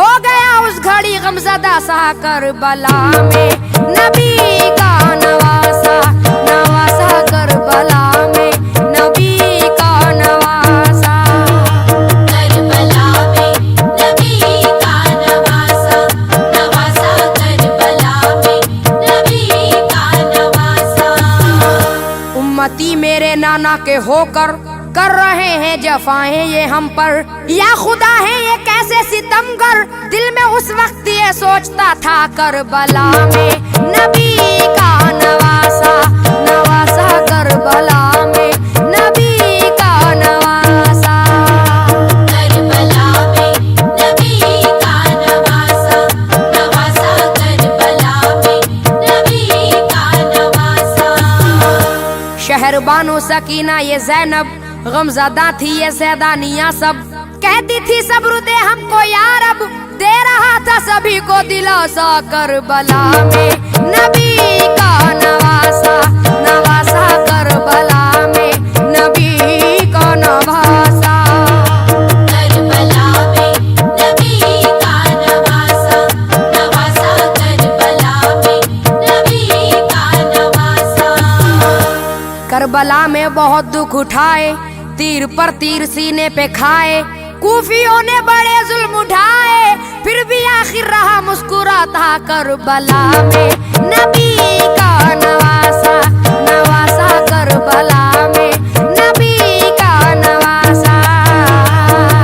ہو گیا اس گھڑی غمزدہ سا کربلا میں نبی کا نواسا نواسا کربلا میں نبی کا نواسا کربلا میں نبی کا نواسا نواسا کربلا میں نبی کا نواسا امتی میرے نانا کے ہو کر رہے ہیں جفائیں یہ ہم پر یا خدا ہے یہ کیسے ستمگر دل میں اس وقت یہ سوچتا تھا کربلا میں نبی کا نواسا نواسا کربلا میں نبی کا نواسا کربلا میں نبی کا نواسا نواسا کربلا میں نبی کا نواسا شہر بانو سکینہ یہ زینب غمزدہ تھی یہ زیدانیاں سب کہتی تھی صبر دے ہم کو یا رب دے رہا تھا سبھی کو دلاسا کربلا میں نبی کا نواسا نواسا کربلا میں نبی کا نواسا کربلا میں نبی کا نواسا نواسا کربلا میں نبی کا نواسا کربلا میں بہت دکھ اٹھائے تیر پر تیر سینے پہ کھائے کوفیوں نے بڑے ظلم اٹھائے پھر بھی آخر رہا مسکراتا کربلا میں نبی کا نواسا نواسا کربلا میں نبی کا نواسا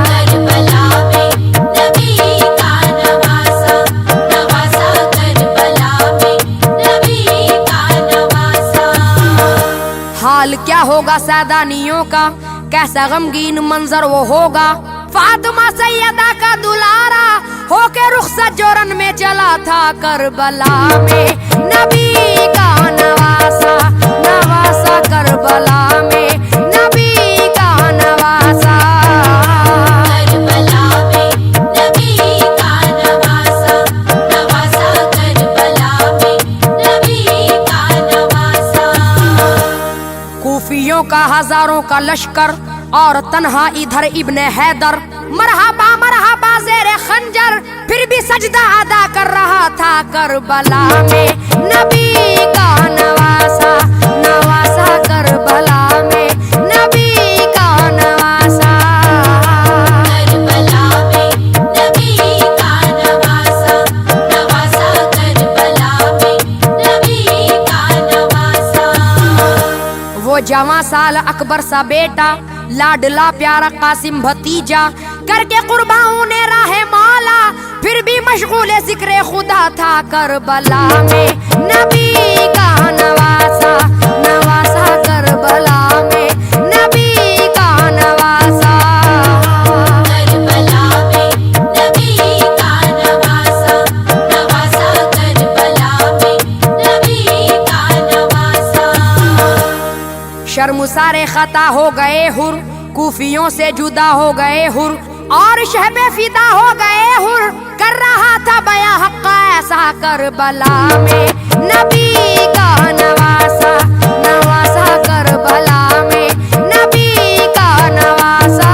کربلا میں نبی کا نواسا نواسا کربلا میں نبی کا نواسا حال کیا ہوگا سیدانیوں کا کیسا غمگین منظر وہ ہوگا فاطمہ سیدہ کا دلارا ہو کے رخصت جورن میں چلا تھا کربلا میں نبی کا نواسا نواسا کربلا میں نبی کا نواسا کربلا میں نبی کا نواسا نواسا کربلا میں نبی کا نواسا کوفیوں کا ہزاروں کا لشکر اور تنہا ادھر ابن حیدر مرحبا مرحبا زیر خنجر پھر بھی سجدہ ادا کر رہا تھا کربلا میں نبی کا نواسا نواسا کربلا میں نبی کا نواسا کربلا میں نبی کا نواسا نواسا کربلا میں نبی کا نواسا وہ جواں سال اکبر سا بیٹا لاڈلا پیارا قاسم بھتیجا کر کے قرباؤں نے راہ مولا پھر بھی مشغول ذکر خدا تھا کربلا میں نبی کا نواسا نواسا کربلا میں نبی کا نواسا کربلا میں نبی کا نواسا نواسا کربلا میں نبی کا نواسا شرمسارے خطا ہو گئے ہر کوفیوں سے جدا ہو گئے ہر اور شہب فدا ہو گئے ہر کر رہا تھا بیاں حق ایسا کربلا میں نبی کا نواسا نواسا کربلا میں نبی کا نواسا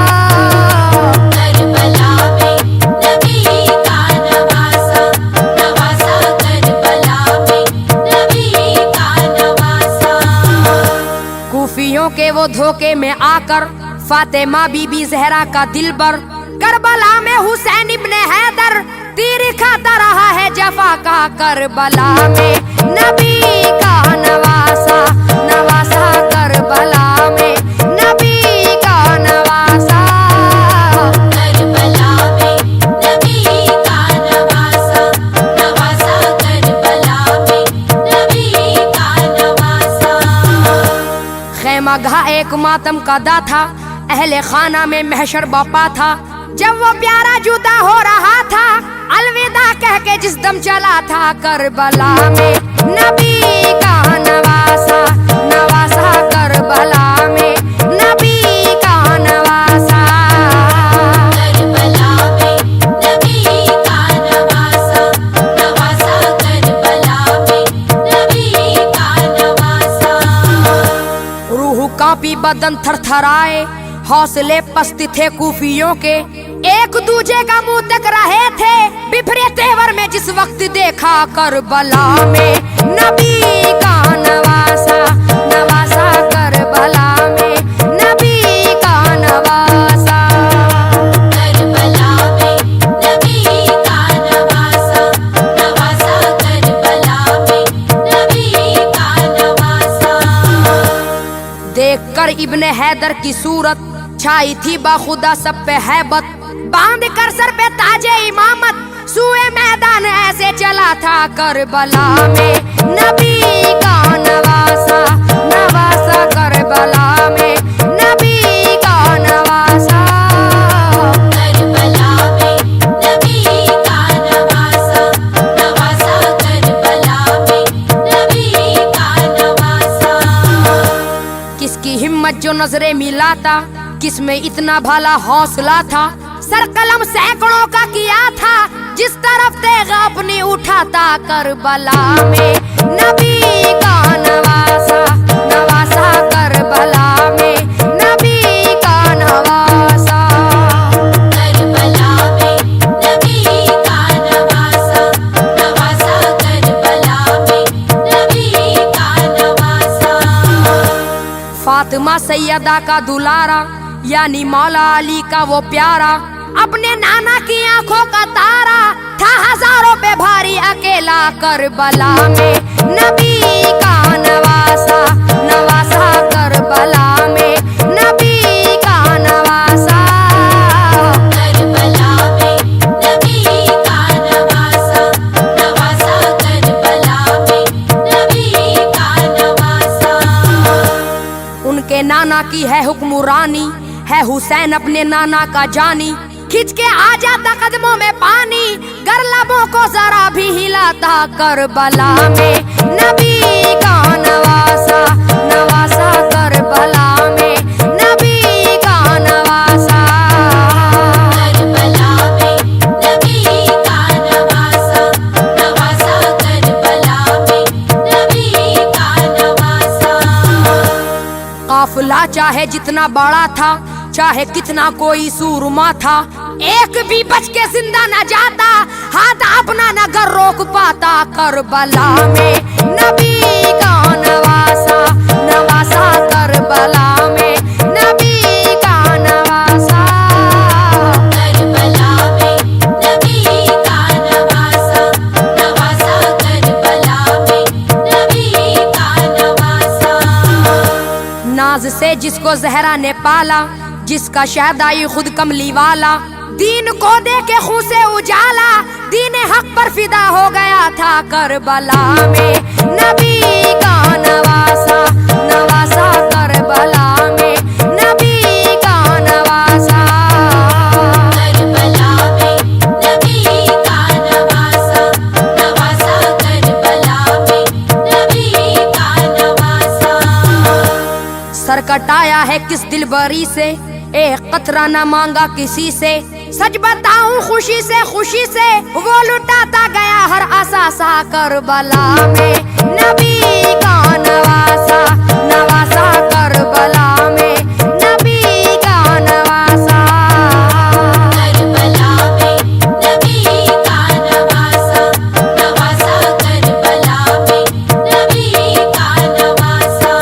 کربلا میں نبی کا نواسا نواسا کربلا میں نبی کا نواسا کوفیوں کے وہ دھوکے میں آ کر فاطمہ بی بی زہرا کا دلبر کربلا میں حسین ابن حیدر تیر کھاتا رہا ہے جفا کا کربلا میں نبی کا نواسا نواسا کربلا میں نبی کا نواسا کربلا میں نبی کا نواسا نواسا کربلا میں نبی کا نواسا خیمہ گھا ایک ماتم کا دا تھا اہل خانہ میں محشر باپا تھا جب وہ پیارا جدا ہو رہا تھا الوداع کہہ کے جس دم چلا تھا کربلا میں نبی کا نواسا نواسا کربلا میں نبی کا نواسا کربلا میں نبی کا نواسا نواسا کربلا میں نبی کا نواسا روح کانپی بدن تھر تھرائے حوصلے پست تھے کوفیوں کے ایک دوجے کا منہ تک رہے تھے بفرے تیور میں جس وقت دیکھا کربلا میں نبی کا نواسا نواسا کربلا میں نبی کا نواسا کربلا میں نبی کا نواسا نواسا کربلا میں نبی کا نواسا دیکھ کر ابن حیدر کی صورت چھائی تھی باخدا سب پہ ہیبت باندھ کر سر پہ تاج امامت سوئے میدان ایسے چلا تھا کربلا میں نبی کا نواسا نواسا کربلا میں نبی کا نواسا کربلا میں نبی کا نواسا نواسا کربلا میں نبی کا نواسا کس کی ہمت جو نظریں ملاتا کس میں اتنا بھلا حوصلہ تھا سر قلم سینکڑوں کا کیا تھا جس طرف تیغ اپنی اٹھاتا کربلا میں نبی کا نواسا نواسا کربلا میں نبی کا نواسا کربلا میں نبی کا نواسا نواسا کربلا میں نبی کا نواسا فاطمہ سیدہ کا دلارا یعنی مولا علی کا وہ پیارا اپنے نانا کی آنکھوں کا تارا تھا ہزاروں پہ بھاری اکیلا کربلا میں نبی کا نواسا نواسا کربلا میں نبی کا نواسا کربلا میں نبی کا نواسا نواسا کربلا میں نبی کا نواسا ان کے نانا کی ہے حکمرانی ہے حسین اپنے نانا کا جانی کھچ کے آ جاتا قدموں میں پانی گر لبوں کو ذرا بھی ہلاتا کربلا میں نبی کا نواسا نواسا کربلا میں نبی کا نواسا کربلا میں نبی کا نواسا نواسا کربلا میں نبی کا نواسا قافلہ چاہے جتنا بڑا تھا چاہے کتنا کوئی سورما تھا ایک بھی بچ کے زندہ نہ جاتا ہاتھ اپنا نہ گھر روک پاتا کربلا میں نبی کا نواسا نواسا کربلا میں نبی کا نواسا کربلا میں نبی کا نواسا نواسا کربلا میں نبی کا نواسا ناز سے جس کو زہرا نے پالا جس کا شہد آئی خود کملی والا دین کو دے کے خون سے اجالا دین حق پر فدا ہو گیا تھا کربلا میں نبی کا نواسا نواسا کربلا میں نبی کا نواسا کربلا میں نبی کا نواسا نواسا کربلا میں نبی کا نواسا سر کٹایا ہے کس دل بری سے ایک قطرہ نہ مانگا کسی سے سچ بتاؤں خوشی سے وہ لٹاتا گیا ہر اثاثہ کربلا میں نبی کا نواسا نواسا کربلا میں نبی کا نواسا کربلا میں نبی کا نواسا نواسا کربلا میں نبی کا نواسا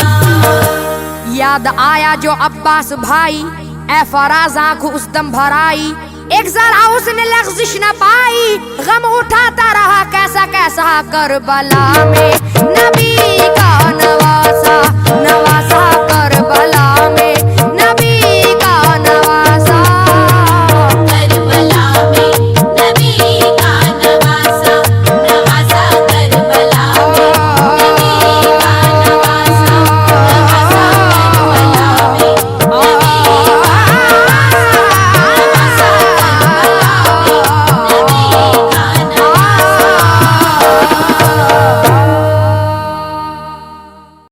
یاد آیا جو عباس بھائی اے فراز آنکھ اس دم بھرائی ایک ذرا اس نے لغزش نہ پائی غم اٹھاتا رہا کیسا کیسا کربلا میں نبی کا نواسا